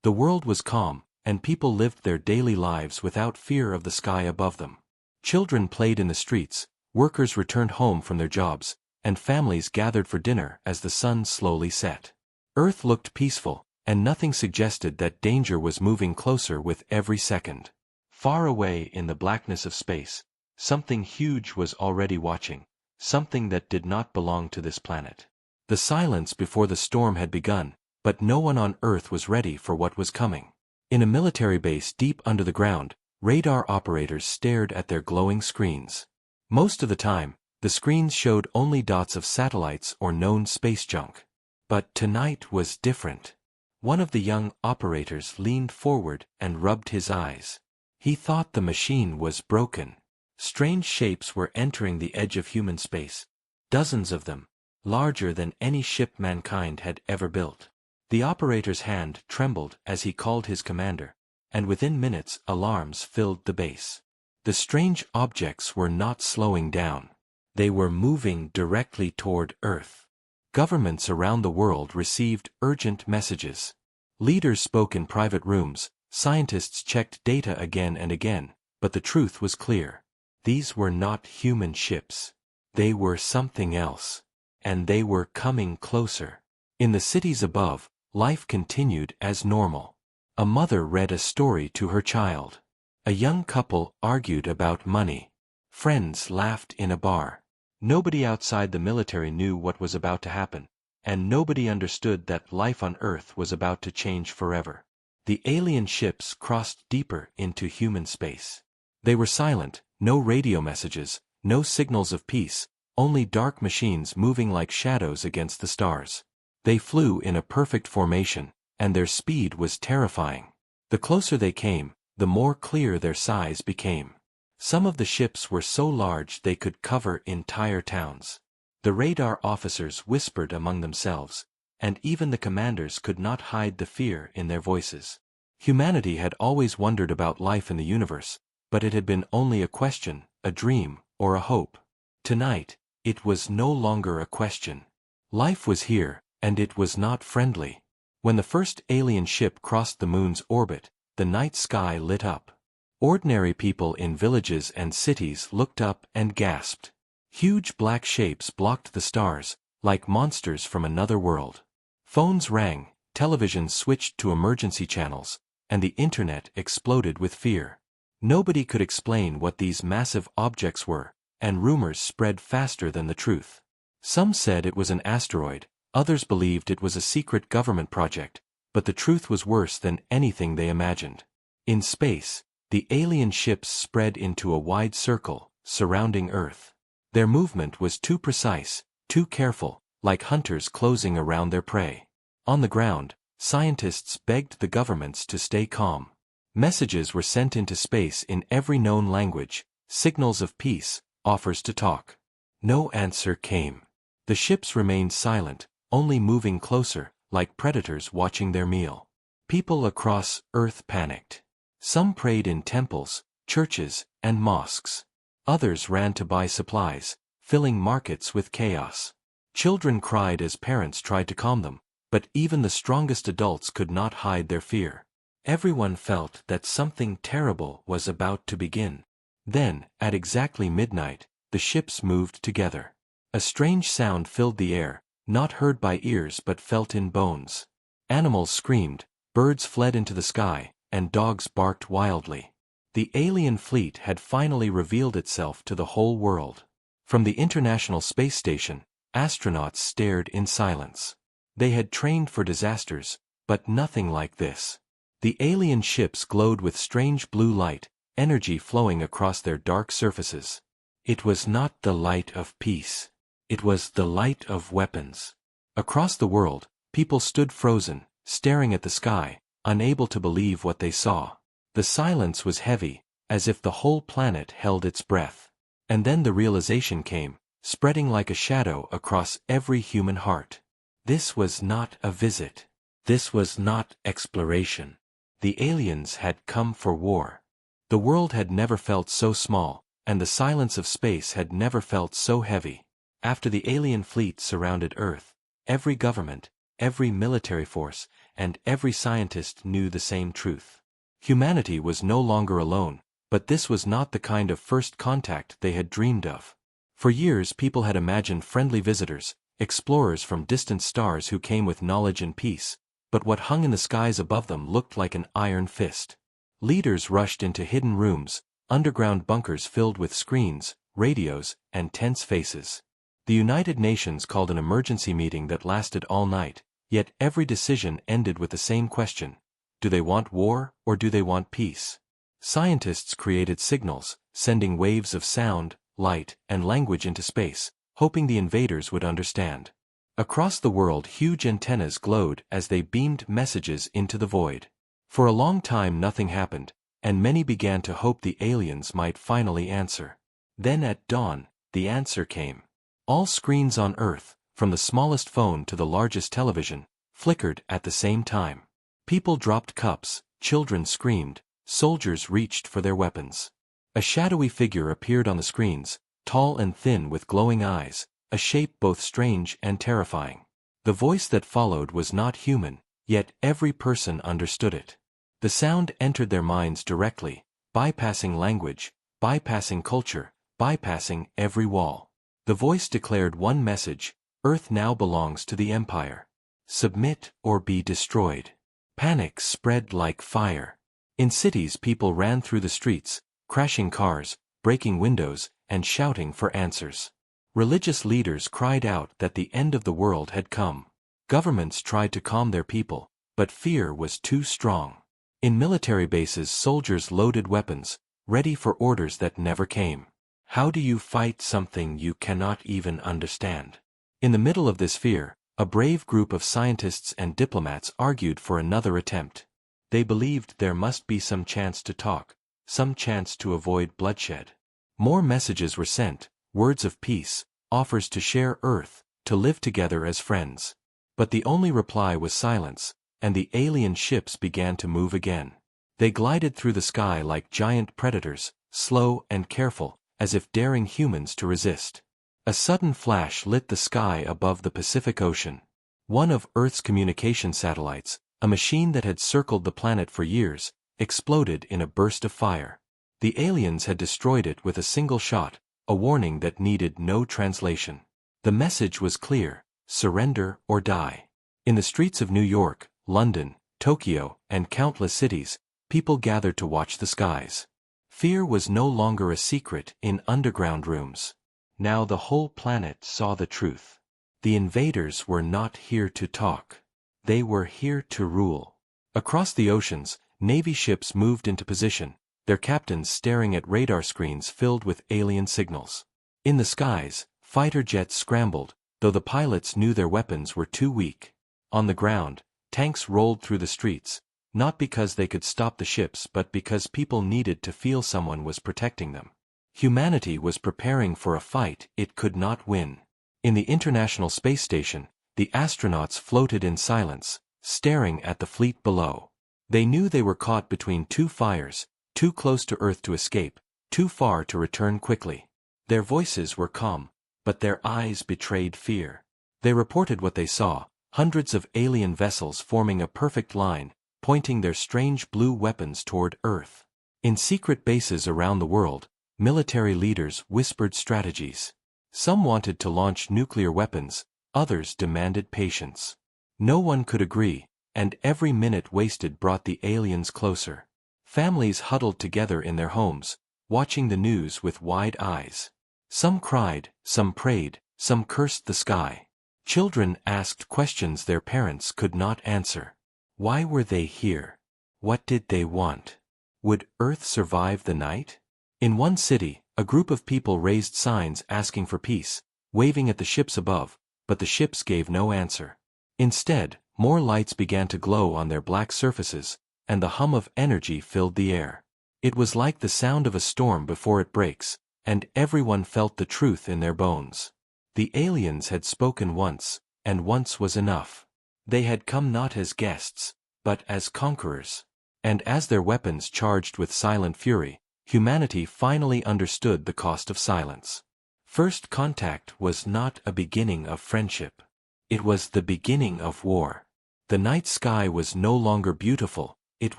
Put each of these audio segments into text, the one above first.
The world was calm, and people lived their daily lives without fear of the sky above them. Children played in the streets, workers returned home from their jobs, and families gathered for dinner as the sun slowly set. Earth looked peaceful, and nothing suggested that danger was moving closer with every second. Far away in the blackness of space, something huge was already watching, something that did not belong to this planet. The silence before the storm had begun, but no one on Earth was ready for what was coming. In a military base deep under the ground, radar operators stared at their glowing screens. Most of the time, the screens showed only dots of satellites or known space junk. But tonight was different. One of the young operators leaned forward and rubbed his eyes. He thought the machine was broken. Strange shapes were entering the edge of human space, dozens of them, larger than any ship mankind had ever built. The operator's hand trembled as he called his commander, and within minutes alarms filled the base. The strange objects were not slowing down. They were moving directly toward Earth. Governments around the world received urgent messages. Leaders spoke in private rooms, scientists checked data again and again, but the truth was clear. These were not human ships. They were something else. And they were coming closer. In the cities above, life continued as normal. A mother read a story to her child. A young couple argued about money. Friends laughed in a bar. Nobody outside the military knew what was about to happen, and nobody understood that life on Earth was about to change forever. The alien ships crossed deeper into human space. They were silent, no radio messages, no signals of peace, only dark machines moving like shadows against the stars. They flew in a perfect formation, and their speed was terrifying. The closer they came, the more clear their size became. Some of the ships were so large they could cover entire towns. The radar officers whispered among themselves, and even the commanders could not hide the fear in their voices. Humanity had always wondered about life in the universe, but it had been only a question, a dream, or a hope. Tonight, it was no longer a question. Life was here, and it was not friendly. When the first alien ship crossed the moon's orbit, the night sky lit up. Ordinary people in villages and cities looked up and gasped. Huge black shapes blocked the stars, like monsters from another world. Phones rang, televisions switched to emergency channels, and the internet exploded with fear. Nobody could explain what these massive objects were, and rumors spread faster than the truth. Some said it was an asteroid, others believed it was a secret government project, but the truth was worse than anything they imagined. In space, the alien ships spread into a wide circle, surrounding Earth. Their movement was too precise, too careful, like hunters closing around their prey. On the ground, scientists begged the governments to stay calm. Messages were sent into space in every known language, signals of peace, offers to talk. No answer came. The ships remained silent, only moving closer, like predators watching their meal. People across Earth panicked. Some prayed in temples, churches, and mosques. Others ran to buy supplies, filling markets with chaos. Children cried as parents tried to calm them, but even the strongest adults could not hide their fear. Everyone felt that something terrible was about to begin. Then, at exactly midnight, the ships moved together. A strange sound filled the air, not heard by ears but felt in bones. Animals screamed, birds fled into the sky, and dogs barked wildly. The alien fleet had finally revealed itself to the whole world. From the International Space Station, astronauts stared in silence. They had trained for disasters, but nothing like this. The alien ships glowed with strange blue light, energy flowing across their dark surfaces. It was not the light of peace. It was the light of weapons. Across the world, people stood frozen, staring at the sky, unable to believe what they saw. The silence was heavy, as if the whole planet held its breath. And then the realization came, spreading like a shadow across every human heart. This was not a visit. This was not exploration. The aliens had come for war. The world had never felt so small, and the silence of space had never felt so heavy. After the alien fleet surrounded Earth, every government, every military force, and every scientist knew the same truth. Humanity was no longer alone, but this was not the kind of first contact they had dreamed of. For years people had imagined friendly visitors, explorers from distant stars who came with knowledge and peace, but what hung in the skies above them looked like an iron fist. Leaders rushed into hidden rooms, underground bunkers filled with screens, radios, and tense faces. The United Nations called an emergency meeting that lasted all night, yet every decision ended with the same question: do they want war or do they want peace? Scientists created signals, sending waves of sound, light, and language into space, hoping the invaders would understand. Across the world, huge antennas glowed as they beamed messages into the void. For a long time nothing happened, and many began to hope the aliens might finally answer. Then at dawn, the answer came. All screens on Earth, from the smallest phone to the largest television, flickered at the same time. People dropped cups, children screamed, soldiers reached for their weapons. A shadowy figure appeared on the screens, tall and thin with glowing eyes, a shape both strange and terrifying. The voice that followed was not human, yet every person understood it. The sound entered their minds directly, bypassing language, bypassing culture, bypassing every wall. The voice declared one message: Earth now belongs to the Empire. Submit or be destroyed. Panic spread like fire. In cities people ran through the streets, crashing cars, breaking windows, and shouting for answers. Religious leaders cried out that the end of the world had come. Governments tried to calm their people, but fear was too strong. In military bases soldiers loaded weapons, ready for orders that never came. How do you fight something you cannot even understand? In the middle of this fear, a brave group of scientists and diplomats argued for another attempt. They believed there must be some chance to talk, some chance to avoid bloodshed. More messages were sent, words of peace, offers to share Earth, to live together as friends. But the only reply was silence, and the alien ships began to move again. They glided through the sky like giant predators, slow and careful, as if daring humans to resist. A sudden flash lit the sky above the Pacific Ocean. One of Earth's communication satellites, a machine that had circled the planet for years, exploded in a burst of fire. The aliens had destroyed it with a single shot, a warning that needed no translation. The message was clear: surrender or die. In the streets of New York, London, Tokyo, and countless cities, people gathered to watch the skies. Fear was no longer a secret in underground rooms. Now the whole planet saw the truth. The invaders were not here to talk. They were here to rule. Across the oceans, Navy ships moved into position, their captains staring at radar screens filled with alien signals. In the skies, fighter jets scrambled, though the pilots knew their weapons were too weak. On the ground, tanks rolled through the streets, not because they could stop the ships but because people needed to feel someone was protecting them. Humanity was preparing for a fight it could not win. In the International Space Station, the astronauts floated in silence, staring at the fleet below. They knew they were caught between two fires, too close to Earth to escape, too far to return quickly. Their voices were calm, but their eyes betrayed fear. They reported what they saw: hundreds of alien vessels forming a perfect line, pointing their strange blue weapons toward Earth. In secret bases around the world, military leaders whispered strategies. Some wanted to launch nuclear weapons, others demanded patience. No one could agree, and every minute wasted brought the aliens closer. Families huddled together in their homes, watching the news with wide eyes. Some cried, some prayed, some cursed the sky. Children asked questions their parents could not answer. Why were they here? What did they want? Would Earth survive the night? In one city, a group of people raised signs asking for peace, waving at the ships above, but the ships gave no answer. Instead, more lights began to glow on their black surfaces, and the hum of energy filled the air. It was like the sound of a storm before it breaks, and everyone felt the truth in their bones. The aliens had spoken once, and once was enough. They had come not as guests, but as conquerors. And as their weapons charged with silent fury, humanity finally understood the cost of silence. First contact was not a beginning of friendship. It was the beginning of war. The night sky was no longer beautiful, it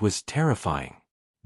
was terrifying.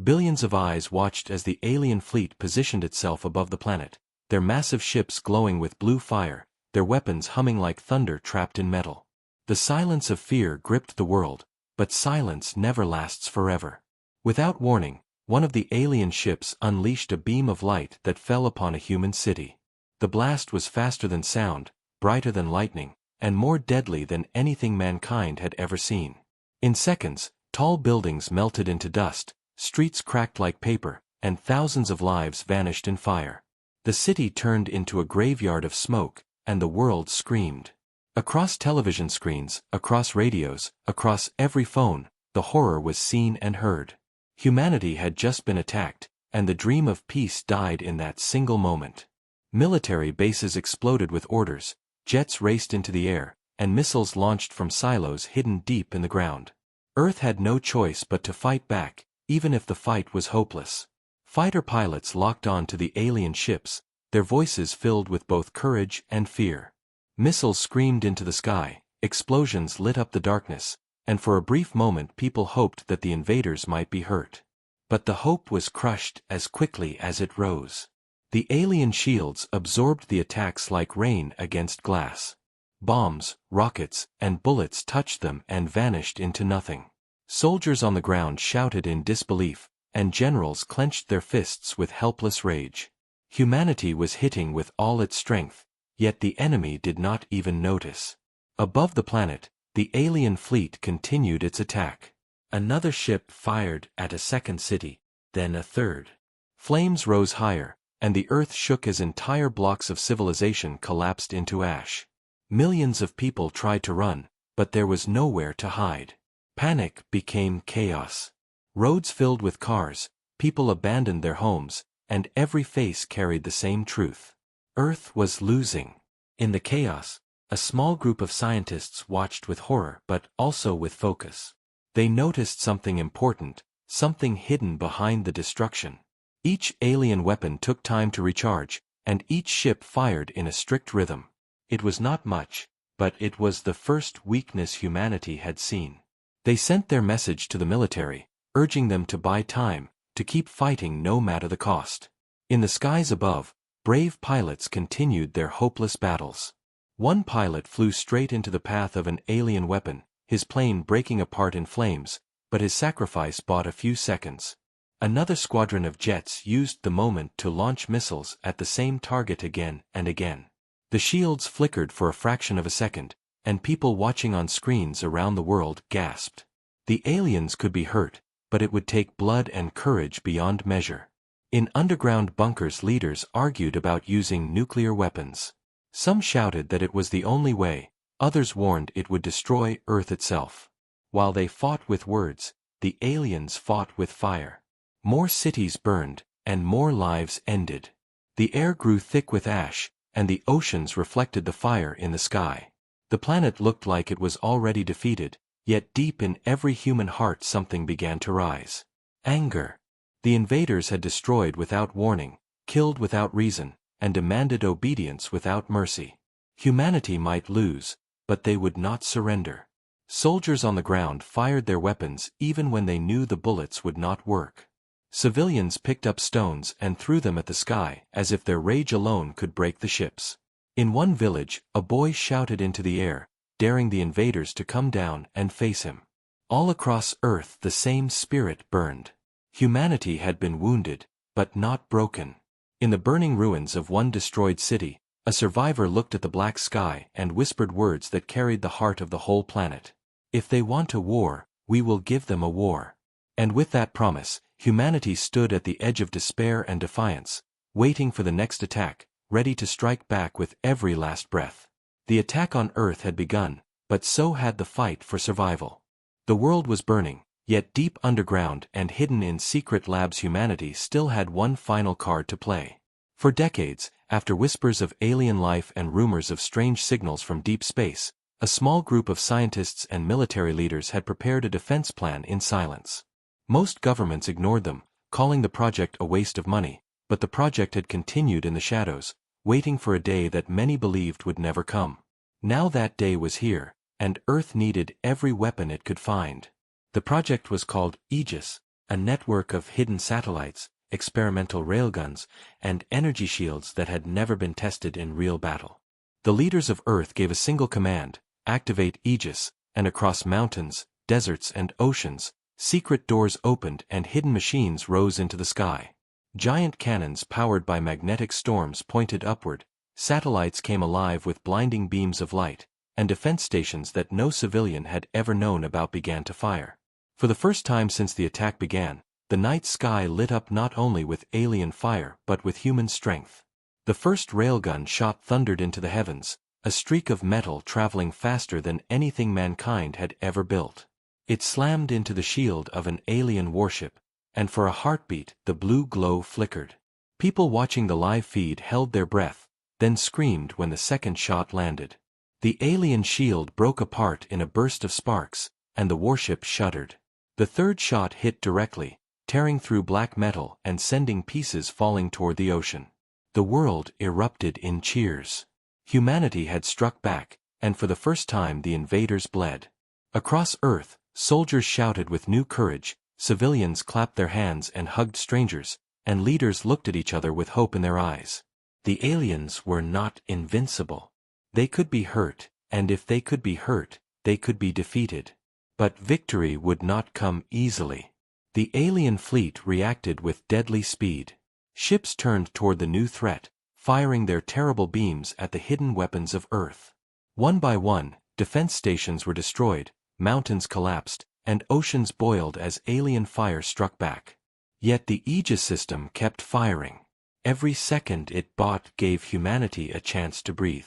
Billions of eyes watched as the alien fleet positioned itself above the planet, their massive ships glowing with blue fire, their weapons humming like thunder trapped in metal. The silence of fear gripped the world, but silence never lasts forever. Without warning, one of the alien ships unleashed a beam of light that fell upon a human city. The blast was faster than sound, brighter than lightning, and more deadly than anything mankind had ever seen. In seconds, tall buildings melted into dust, streets cracked like paper, and thousands of lives vanished in fire. The city turned into a graveyard of smoke, and the world screamed. Across television screens, across radios, across every phone, the horror was seen and heard. Humanity had just been attacked, and the dream of peace died in that single moment. Military bases exploded with orders, jets raced into the air, and missiles launched from silos hidden deep in the ground. Earth had no choice but to fight back, even if the fight was hopeless. Fighter pilots locked on to the alien ships, their voices filled with both courage and fear. Missiles screamed into the sky, explosions lit up the darkness, and for a brief moment people hoped that the invaders might be hurt. But the hope was crushed as quickly as it rose. The alien shields absorbed the attacks like rain against glass. Bombs, rockets, and bullets touched them and vanished into nothing. Soldiers on the ground shouted in disbelief, and generals clenched their fists with helpless rage. Humanity was hitting with all its strength, yet the enemy did not even notice. Above the planet, the alien fleet continued its attack. Another ship fired at a second city, then a third. Flames rose higher, and the earth shook as entire blocks of civilization collapsed into ash. Millions of people tried to run, but there was nowhere to hide. Panic became chaos. Roads filled with cars, people abandoned their homes, and every face carried the same truth. Earth was losing. In the chaos, a small group of scientists watched with horror but also with focus. They noticed something important, something hidden behind the destruction. Each alien weapon took time to recharge, and each ship fired in a strict rhythm. It was not much, but it was the first weakness humanity had seen. They sent their message to the military, urging them to buy time, to keep fighting no matter the cost. In the skies above, brave pilots continued their hopeless battles. One pilot flew straight into the path of an alien weapon, his plane breaking apart in flames, but his sacrifice bought a few seconds. Another squadron of jets used the moment to launch missiles at the same target again and again. The shields flickered for a fraction of a second, and people watching on screens around the world gasped. The aliens could be hurt, but it would take blood and courage beyond measure. In underground bunkers, leaders argued about using nuclear weapons. Some shouted that it was the only way, others warned it would destroy Earth itself. While they fought with words, the aliens fought with fire. More cities burned, and more lives ended. The air grew thick with ash, and the oceans reflected the fire in the sky. The planet looked like it was already defeated, yet deep in every human heart something began to rise. Anger. The invaders had destroyed without warning, killed without reason, and demanded obedience without mercy. Humanity might lose, but they would not surrender. Soldiers on the ground fired their weapons even when they knew the bullets would not work. Civilians picked up stones and threw them at the sky as if their rage alone could break the ships. In one village, a boy shouted into the air, daring the invaders to come down and face him. All across Earth the same spirit burned. Humanity had been wounded, but not broken. In the burning ruins of one destroyed city, a survivor looked at the black sky and whispered words that carried the heart of the whole planet. "If they want a war, we will give them a war." And with that promise, humanity stood at the edge of despair and defiance, waiting for the next attack, ready to strike back with every last breath. The attack on Earth had begun, but so had the fight for survival. The world was burning, yet deep underground and hidden in secret labs humanity still had one final card to play. For decades, after whispers of alien life and rumors of strange signals from deep space, a small group of scientists and military leaders had prepared a defense plan in silence. Most governments ignored them, calling the project a waste of money, but the project had continued in the shadows, waiting for a day that many believed would never come. Now that day was here, and Earth needed every weapon it could find. The project was called Aegis, a network of hidden satellites, experimental railguns, and energy shields that had never been tested in real battle. The leaders of Earth gave a single command: activate Aegis, and across mountains, deserts, and oceans, secret doors opened and hidden machines rose into the sky. Giant cannons powered by magnetic storms pointed upward, satellites came alive with blinding beams of light, and defense stations that no civilian had ever known about began to fire. For the first time since the attack began, the night sky lit up not only with alien fire but with human strength. The first railgun shot thundered into the heavens, a streak of metal traveling faster than anything mankind had ever built. It slammed into the shield of an alien warship, and for a heartbeat the blue glow flickered. People watching the live feed held their breath, then screamed when the second shot landed. The alien shield broke apart in a burst of sparks, and the warship shuddered. The third shot hit directly, tearing through black metal and sending pieces falling toward the ocean. The world erupted in cheers. Humanity had struck back, and for the first time the invaders bled. Across Earth, soldiers shouted with new courage, civilians clapped their hands and hugged strangers, and leaders looked at each other with hope in their eyes. The aliens were not invincible. They could be hurt, and if they could be hurt, they could be defeated. But victory would not come easily. The alien fleet reacted with deadly speed. Ships turned toward the new threat, firing their terrible beams at the hidden weapons of Earth. One by one, defense stations were destroyed, mountains collapsed, and oceans boiled as alien fire struck back. Yet the Aegis system kept firing. Every second it bought gave humanity a chance to breathe.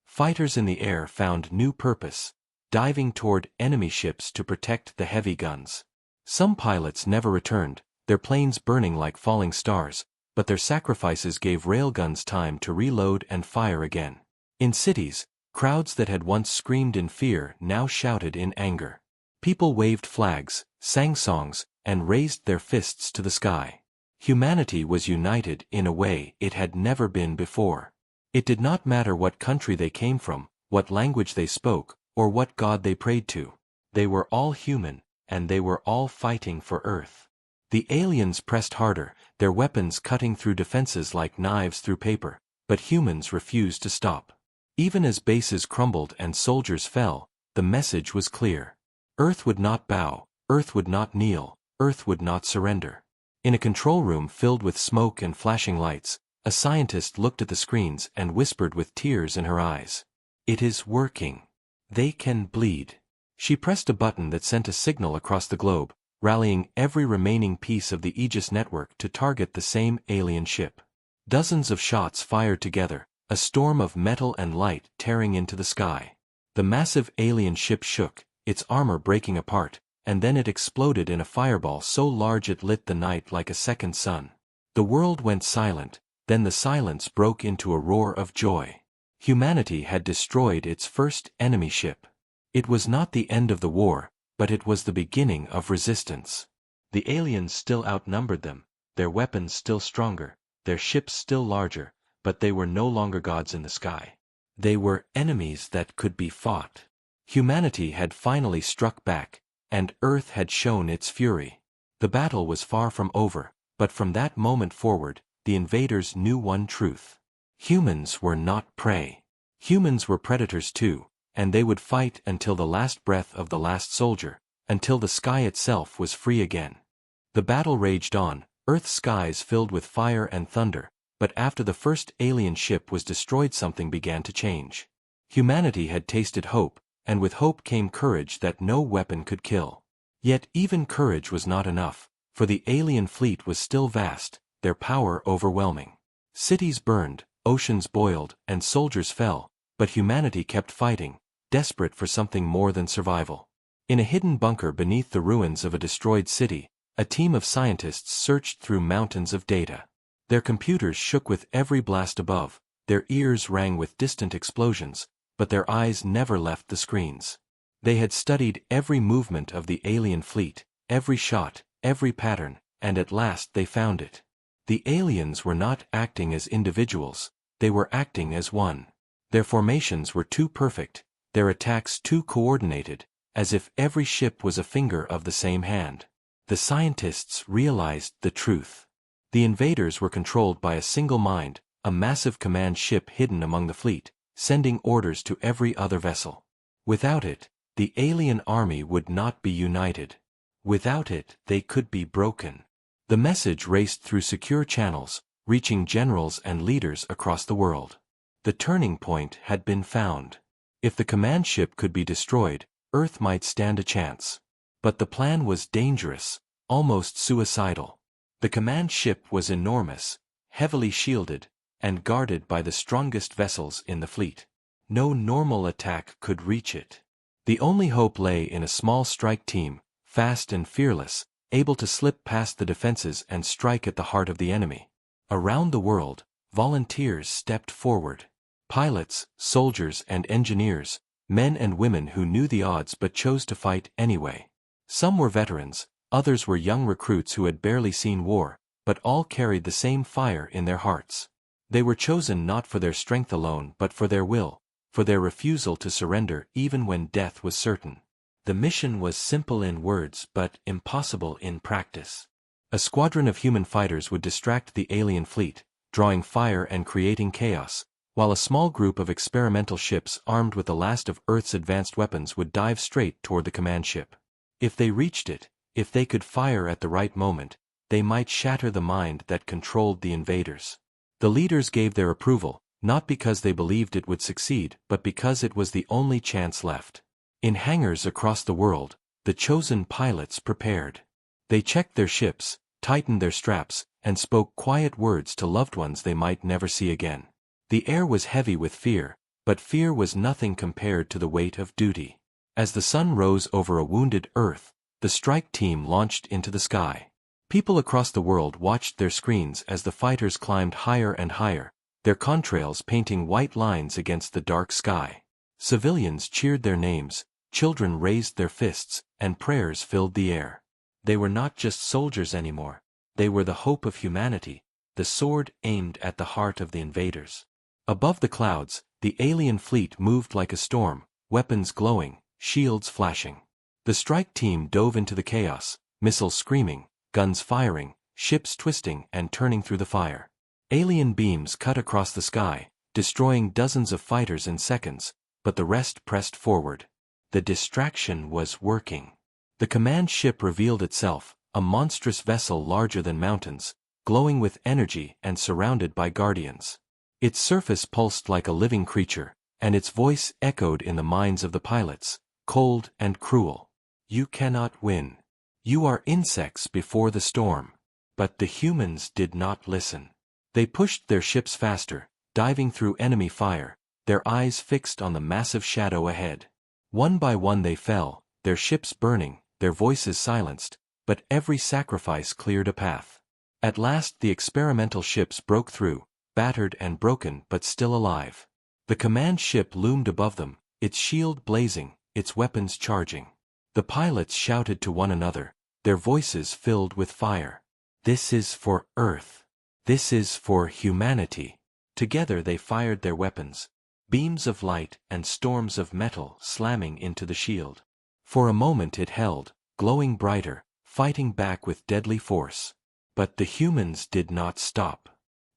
Fighters in the air found new purpose, diving toward enemy ships to protect the heavy guns. Some pilots never returned, their planes burning like falling stars, but their sacrifices gave railguns time to reload and fire again. In cities, crowds that had once screamed in fear now shouted in anger. People waved flags, sang songs, and raised their fists to the sky. Humanity was united in a way it had never been before. It did not matter what country they came from, what language they spoke, or what god they prayed to. They were all human, and they were all fighting for Earth. The aliens pressed harder, their weapons cutting through defenses like knives through paper, but humans refused to stop. Even as bases crumbled and soldiers fell, the message was clear. Earth would not bow, Earth would not kneel, Earth would not surrender. In a control room filled with smoke and flashing lights, a scientist looked at the screens and whispered with tears in her eyes. "It is working. They can bleed." She pressed a button that sent a signal across the globe, rallying every remaining piece of the Aegis network to target the same alien ship. Dozens of shots fired together, a storm of metal and light tearing into the sky. The massive alien ship shook, its armor breaking apart, and then it exploded in a fireball so large it lit the night like a second sun. The world went silent, then the silence broke into a roar of joy. Humanity had destroyed its first enemy ship. It was not the end of the war, but it was the beginning of resistance. The aliens still outnumbered them, their weapons still stronger, their ships still larger, but they were no longer gods in the sky. They were enemies that could be fought. Humanity had finally struck back, and Earth had shown its fury. The battle was far from over, but from that moment forward, the invaders knew one truth. Humans were not prey. Humans were predators too, and they would fight until the last breath of the last soldier, until the sky itself was free again. The battle raged on, Earth's skies filled with fire and thunder, but after the first alien ship was destroyed something began to change. Humanity had tasted hope, and with hope came courage that no weapon could kill. Yet even courage was not enough, for the alien fleet was still vast, their power overwhelming. Cities burned, oceans boiled, and soldiers fell, but humanity kept fighting, desperate for something more than survival. In a hidden bunker beneath the ruins of a destroyed city, a team of scientists searched through mountains of data. Their computers shook with every blast above, their ears rang with distant explosions, but their eyes never left the screens. They had studied every movement of the alien fleet, every shot, every pattern, and at last they found it. The aliens were not acting as individuals, they were acting as one. Their formations were too perfect, their attacks too coordinated, as if every ship was a finger of the same hand. The scientists realized the truth. The invaders were controlled by a single mind, a massive command ship hidden among the fleet, sending orders to every other vessel. Without it, the alien army would not be united. Without it, they could be broken. The message raced through secure channels, reaching generals and leaders across the world. The turning point had been found. If the command ship could be destroyed, Earth might stand a chance. But the plan was dangerous, almost suicidal. The command ship was enormous, heavily shielded, and guarded by the strongest vessels in the fleet. No normal attack could reach it. The only hope lay in a small strike team, fast and fearless, able to slip past the defenses and strike at the heart of the enemy. Around the world, volunteers stepped forward. Pilots, soldiers and engineers, men and women who knew the odds but chose to fight anyway. Some were veterans, others were young recruits who had barely seen war, but all carried the same fire in their hearts. They were chosen not for their strength alone but for their will, for their refusal to surrender even when death was certain. The mission was simple in words but impossible in practice. A squadron of human fighters would distract the alien fleet, drawing fire and creating chaos, while a small group of experimental ships armed with the last of Earth's advanced weapons would dive straight toward the command ship. If they reached it, if they could fire at the right moment, they might shatter the mind that controlled the invaders. The leaders gave their approval, not because they believed it would succeed but because it was the only chance left. In hangars across the world, the chosen pilots prepared. They checked their ships, tightened their straps, and spoke quiet words to loved ones they might never see again. The air was heavy with fear, but fear was nothing compared to the weight of duty. As the sun rose over a wounded Earth, the strike team launched into the sky. People across the world watched their screens as the fighters climbed higher and higher, their contrails painting white lines against the dark sky. Civilians cheered their names, children raised their fists, and prayers filled the air. They were not just soldiers anymore. They were the hope of humanity, the sword aimed at the heart of the invaders. Above the clouds, the alien fleet moved like a storm, weapons glowing, shields flashing. The strike team dove into the chaos, missiles screaming, guns firing, ships twisting and turning through the fire. Alien beams cut across the sky, destroying dozens of fighters in seconds, but the rest pressed forward. The distraction was working. The command ship revealed itself, a monstrous vessel larger than mountains, glowing with energy and surrounded by guardians. Its surface pulsed like a living creature, and its voice echoed in the minds of the pilots, cold and cruel. You cannot win. You are insects before the storm. But the humans did not listen. They pushed their ships faster, diving through enemy fire, their eyes fixed on the massive shadow ahead. One by one they fell, their ships burning, their voices silenced, but every sacrifice cleared a path. At last the experimental ships broke through, battered and broken but still alive. The command ship loomed above them, its shield blazing, its weapons charging. The pilots shouted to one another, their voices filled with fire. This is for Earth. This is for humanity. Together they fired their weapons, beams of light and storms of metal slamming into the shield. For a moment it held, glowing brighter, fighting back with deadly force. But the humans did not stop.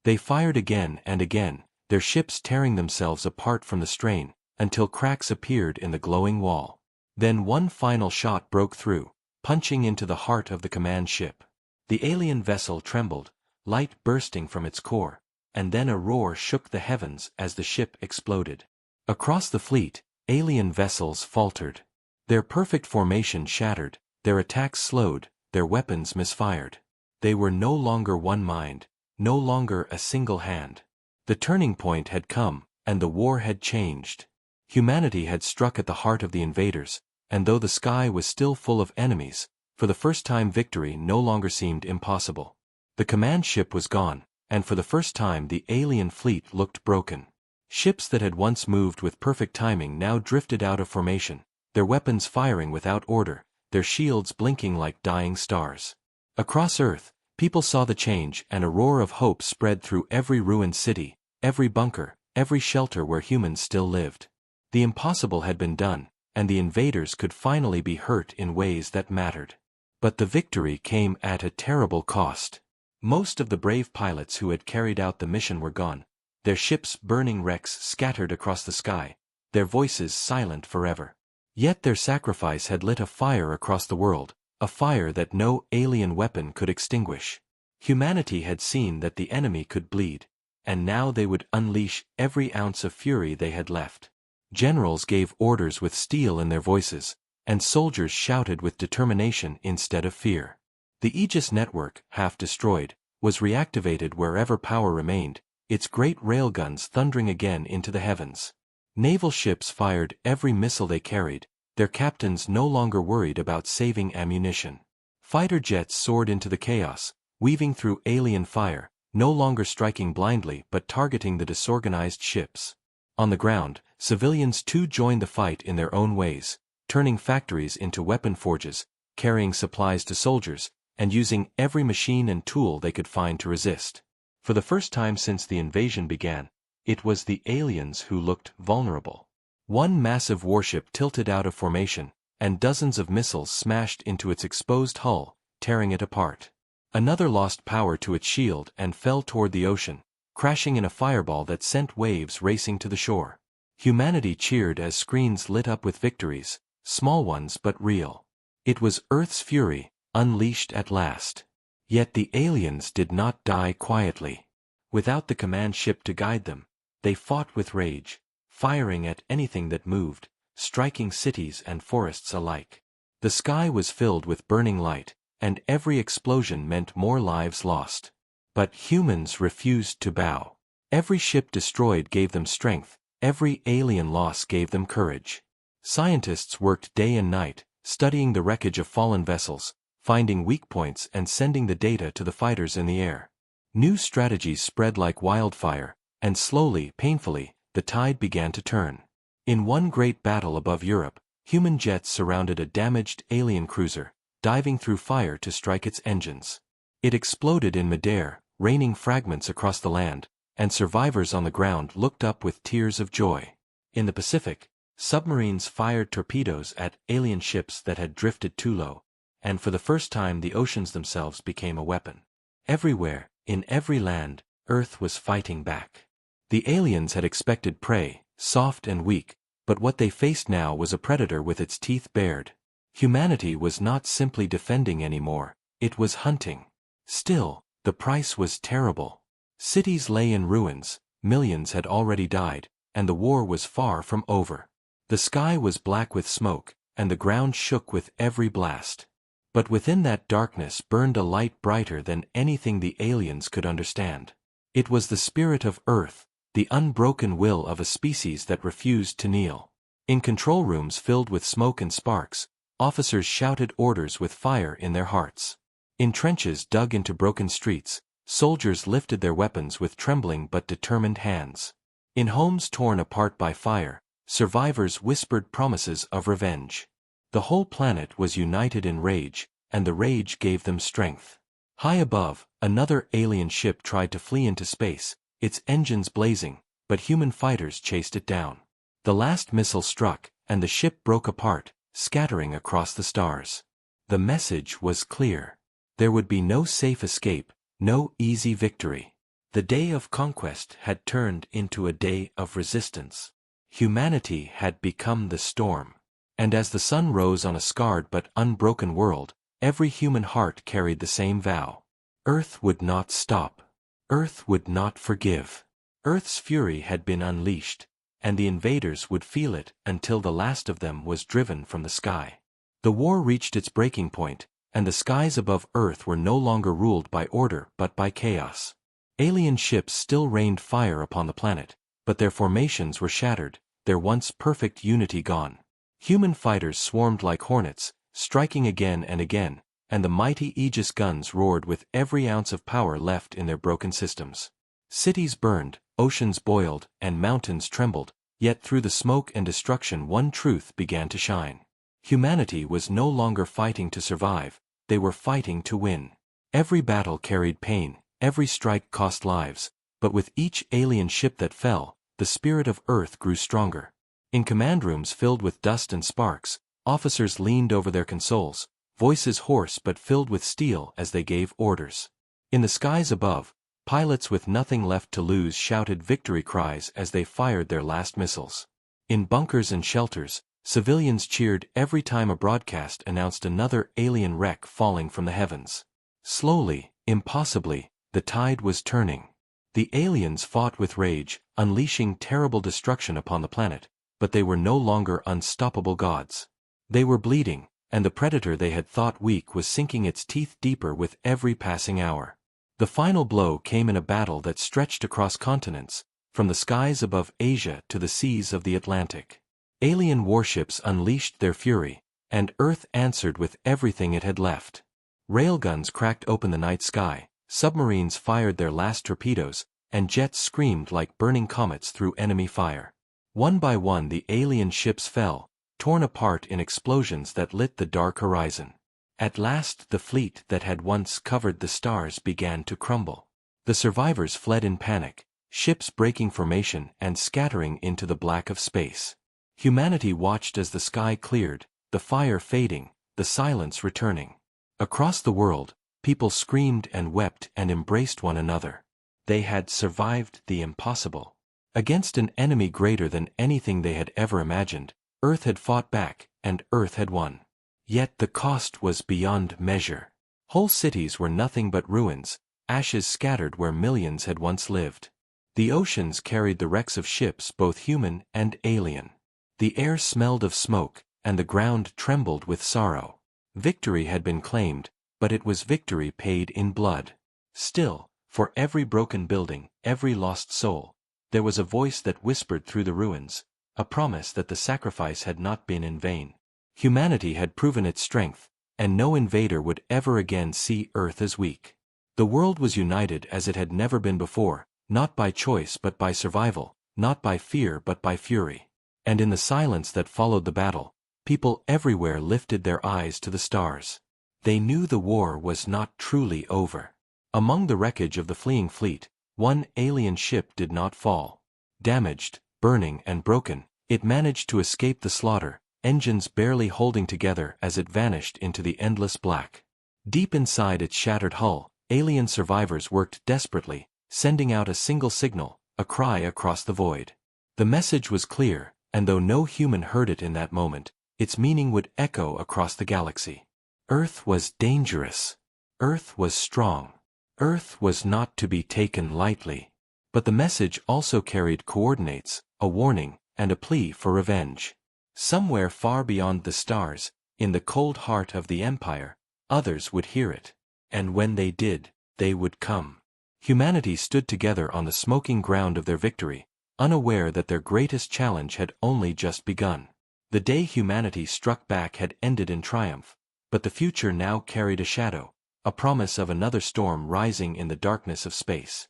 They fired again and again, their ships tearing themselves apart from the strain, until cracks appeared in the glowing wall. Then one final shot broke through, punching into the heart of the command ship. The alien vessel trembled, light bursting from its core, and then a roar shook the heavens as the ship exploded. Across the fleet, alien vessels faltered. Their perfect formation shattered, their attacks slowed, their weapons misfired. They were no longer one mind, no longer a single hand. The turning point had come, and the war had changed. Humanity had struck at the heart of the invaders, and though the sky was still full of enemies, for the first time victory no longer seemed impossible. The command ship was gone, and for the first time the alien fleet looked broken. Ships that had once moved with perfect timing now drifted out of formation, their weapons firing without order, their shields blinking like dying stars. Across Earth, people saw the change and a roar of hope spread through every ruined city, every bunker, every shelter where humans still lived. The impossible had been done, and the invaders could finally be hurt in ways that mattered. But the victory came at a terrible cost. Most of the brave pilots who had carried out the mission were gone, their ships burning wrecks scattered across the sky, their voices silent forever. Yet their sacrifice had lit a fire across the world, a fire that no alien weapon could extinguish. Humanity had seen that the enemy could bleed, and now they would unleash every ounce of fury they had left. Generals gave orders with steel in their voices, and soldiers shouted with determination instead of fear. The Aegis network, half destroyed, was reactivated wherever power remained, its great railguns thundering again into the heavens. Naval ships fired every missile they carried, their captains no longer worried about saving ammunition. Fighter jets soared into the chaos, weaving through alien fire, no longer striking blindly but targeting the disorganized ships. On the ground, civilians too joined the fight in their own ways, turning factories into weapon forges, carrying supplies to soldiers, and using every machine and tool they could find to resist. For the first time since the invasion began, it was the aliens who looked vulnerable. One massive warship tilted out of formation, and dozens of missiles smashed into its exposed hull, tearing it apart. Another lost power to its shield and fell toward the ocean, crashing in a fireball that sent waves racing to the shore. Humanity cheered as screens lit up with victories, small ones but real. It was Earth's fury, unleashed at last. Yet the aliens did not die quietly. Without the command ship to guide them, they fought with rage, firing at anything that moved, striking cities and forests alike. The sky was filled with burning light, and every explosion meant more lives lost. But humans refused to bow. Every ship destroyed gave them strength, every alien loss gave them courage. Scientists worked day and night, studying the wreckage of fallen vessels, finding weak points and sending the data to the fighters in the air. New strategies spread like wildfire, and slowly, painfully, the tide began to turn. In one great battle above Europe, human jets surrounded a damaged alien cruiser, diving through fire to strike its engines. It exploded in midair, raining fragments across the land, and survivors on the ground looked up with tears of joy. In the Pacific, submarines fired torpedoes at alien ships that had drifted too low, and for the first time the oceans themselves became a weapon. Everywhere, in every land, Earth was fighting back. The aliens had expected prey, soft and weak, but what they faced now was a predator with its teeth bared. Humanity was not simply defending anymore, it was hunting. Still, the price was terrible. Cities lay in ruins, millions had already died, and the war was far from over. The sky was black with smoke, and the ground shook with every blast. But within that darkness burned a light brighter than anything the aliens could understand. It was the spirit of Earth, the unbroken will of a species that refused to kneel. In control rooms filled with smoke and sparks, officers shouted orders with fire in their hearts. In trenches dug into broken streets, soldiers lifted their weapons with trembling but determined hands. In homes torn apart by fire, survivors whispered promises of revenge. The whole planet was united in rage, and the rage gave them strength. High above, another alien ship tried to flee into space, its engines blazing, but human fighters chased it down. The last missile struck, and the ship broke apart, scattering across the stars. The message was clear. There would be no safe escape, no easy victory. The day of conquest had turned into a day of resistance. Humanity had become the storm. And as the sun rose on a scarred but unbroken world, every human heart carried the same vow. Earth would not stop. Earth would not forgive. Earth's fury had been unleashed, and the invaders would feel it until the last of them was driven from the sky. The war reached its breaking point, and the skies above Earth were no longer ruled by order but by chaos. Alien ships still rained fire upon the planet, but their formations were shattered, their once perfect unity gone. Human fighters swarmed like hornets, striking again and again, and the mighty Aegis guns roared with every ounce of power left in their broken systems. Cities burned, oceans boiled, and mountains trembled, yet through the smoke and destruction one truth began to shine. Humanity was no longer fighting to survive, they were fighting to win. Every battle carried pain, every strike cost lives, but with each alien ship that fell, the spirit of Earth grew stronger. In command rooms filled with dust and sparks, officers leaned over their consoles, voices hoarse but filled with steel as they gave orders. In the skies above, pilots with nothing left to lose shouted victory cries as they fired their last missiles. In bunkers and shelters, civilians cheered every time a broadcast announced another alien wreck falling from the heavens. Slowly, impossibly, the tide was turning. The aliens fought with rage, unleashing terrible destruction upon the planet, but they were no longer unstoppable gods. They were bleeding, and the predator they had thought weak was sinking its teeth deeper with every passing hour. The final blow came in a battle that stretched across continents, from the skies above Asia to the seas of the Atlantic. Alien warships unleashed their fury, and Earth answered with everything it had left. Railguns cracked open the night sky, submarines fired their last torpedoes, and jets screamed like burning comets through enemy fire. One by one the alien ships fell, torn apart in explosions that lit the dark horizon. At last the fleet that had once covered the stars began to crumble. The survivors fled in panic, ships breaking formation and scattering into the black of space. Humanity watched as the sky cleared, the fire fading, the silence returning. Across the world, people screamed and wept and embraced one another. They had survived the impossible. Against an enemy greater than anything they had ever imagined, Earth had fought back, and Earth had won. Yet the cost was beyond measure. Whole cities were nothing but ruins, ashes scattered where millions had once lived. The oceans carried the wrecks of ships both human and alien. The air smelled of smoke, and the ground trembled with sorrow. Victory had been claimed, but it was victory paid in blood. Still, for every broken building, every lost soul, there was a voice that whispered through the ruins, a promise that the sacrifice had not been in vain. Humanity had proven its strength, and no invader would ever again see Earth as weak. The world was united as it had never been before, not by choice but by survival, not by fear but by fury. And in the silence that followed the battle, people everywhere lifted their eyes to the stars. They knew the war was not truly over. Among the wreckage of the fleeing fleet, one alien ship did not fall. Damaged, burning and broken, it managed to escape the slaughter, engines barely holding together as it vanished into the endless black. Deep inside its shattered hull, alien survivors worked desperately, sending out a single signal, a cry across the void. The message was clear, and though no human heard it in that moment, its meaning would echo across the galaxy. Earth was dangerous. Earth was strong. Earth was not to be taken lightly. But the message also carried coordinates, a warning, and a plea for revenge. Somewhere far beyond the stars, in the cold heart of the Empire, others would hear it. And when they did, they would come. Humanity stood together on the smoking ground of their victory, unaware that their greatest challenge had only just begun. The day humanity struck back had ended in triumph, but the future now carried a shadow, a promise of another storm rising in the darkness of space.